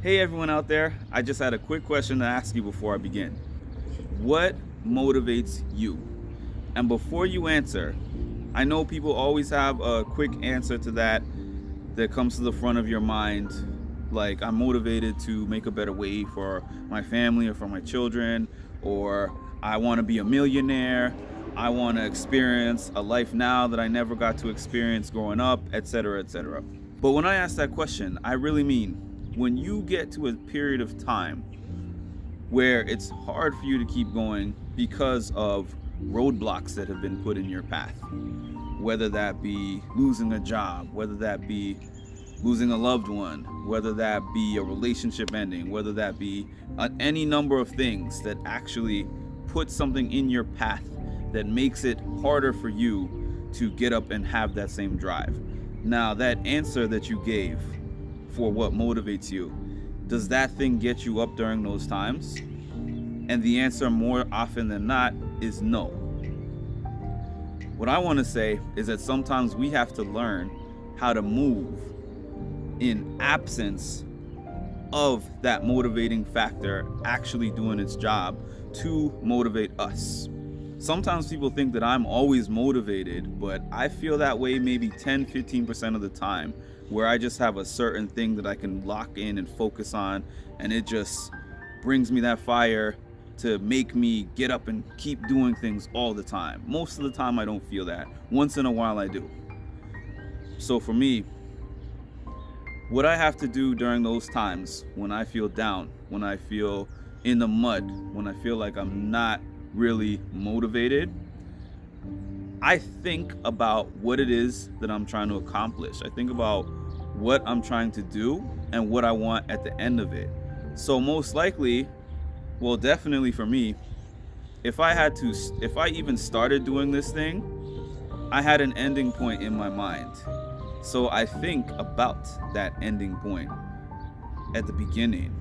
Hey everyone out there, I just had a quick question to ask you before I begin. What motivates you? And before you answer, I know people always have a quick answer to that comes to the front of your mind. Like, I'm motivated to make a better way for my family or for my children, or I want to be a millionaire. I want to experience a life now that I never got to experience growing up, etc., etc. But when I ask that question, I really mean when you get to a period of time where it's hard for you to keep going because of roadblocks that have been put in your path, whether that be losing a job, whether that be losing a loved one, whether that be a relationship ending, whether that be any number of things that actually put something in your path that makes it harder for you to get up and have that same drive. Now, that answer that you gave for what motivates you, does that thing get you up during those times? And the answer more often than not is no. What I want to say is that sometimes we have to learn how to move in absence of that motivating factor actually doing its job to motivate us. Sometimes people think that I'm always motivated, but I feel that way maybe 10-15% of the time, where I just have a certain thing that I can lock in and focus on, and it just brings me that fire to make me get up and keep doing things all the time. Most of the time I don't feel that. Once in a while I do. So for me, what I have to do during those times when I feel down, when I feel in the mud, when I feel like I'm not really motivated, I think about what it is that I'm trying to accomplish. I think about what I'm trying to do and what I want at the end of it. So most likely, well, definitely for me, if I even started doing this thing, I had an ending point in my mind. So I think about that ending point at the beginning.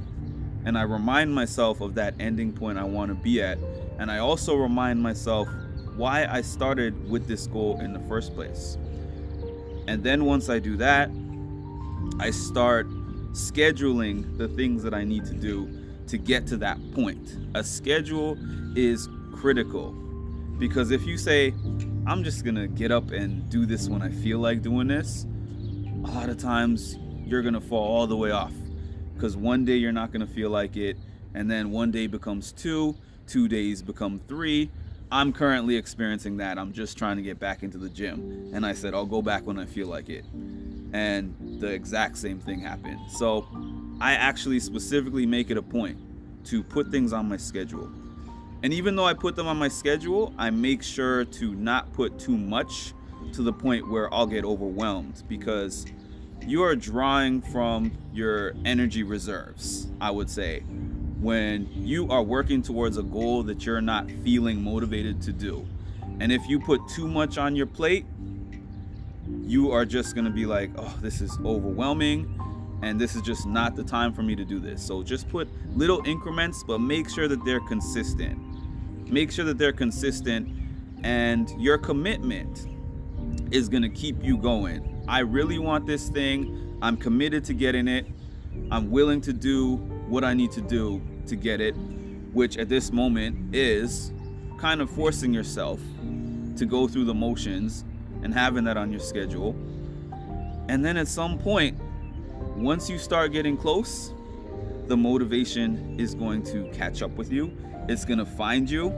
And I remind myself of that ending point I want to be at. And I also remind myself why I started with this goal in the first place. And then once I do that, I start scheduling the things that I need to do to get to that point. A schedule is critical, because if you say, I'm just gonna get up and do this when I feel like doing this, a lot of times you're gonna fall all the way off, because one day you're not gonna feel like it, and then one day becomes 2 days become 3. I'm currently experiencing that. I'm just trying to get back into the gym, and I said I'll go back when I feel like it, and the exact same thing happened. So I actually specifically make it a point to put things on my schedule. And even though I put them on my schedule, I make sure to not put too much to the point where I'll get overwhelmed, because you are drawing from your energy reserves, I would say, when you are working towards a goal that you're not feeling motivated to do. And if you put too much on your plate, you are just going to be like, oh, this is overwhelming, and this is just not the time for me to do this. So just put little increments, but make sure that they're consistent. Make sure that they're consistent, and your commitment is going to keep you going. I really want this thing. I'm committed to getting it. I'm willing to do what I need to do to get it, which at this moment is kind of forcing yourself to go through the motions and having that on your schedule. And then at some point, once you start getting close, the motivation is going to catch up with you. It's going to find you,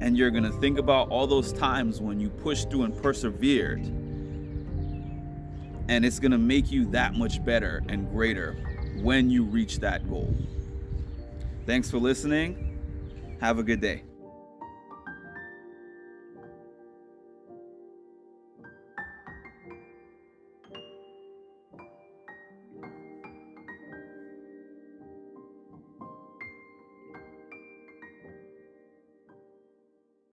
and you're going to think about all those times when you pushed through and persevered. And it's going to make you that much better and greater when you reach that goal. Thanks for listening. Have a good day.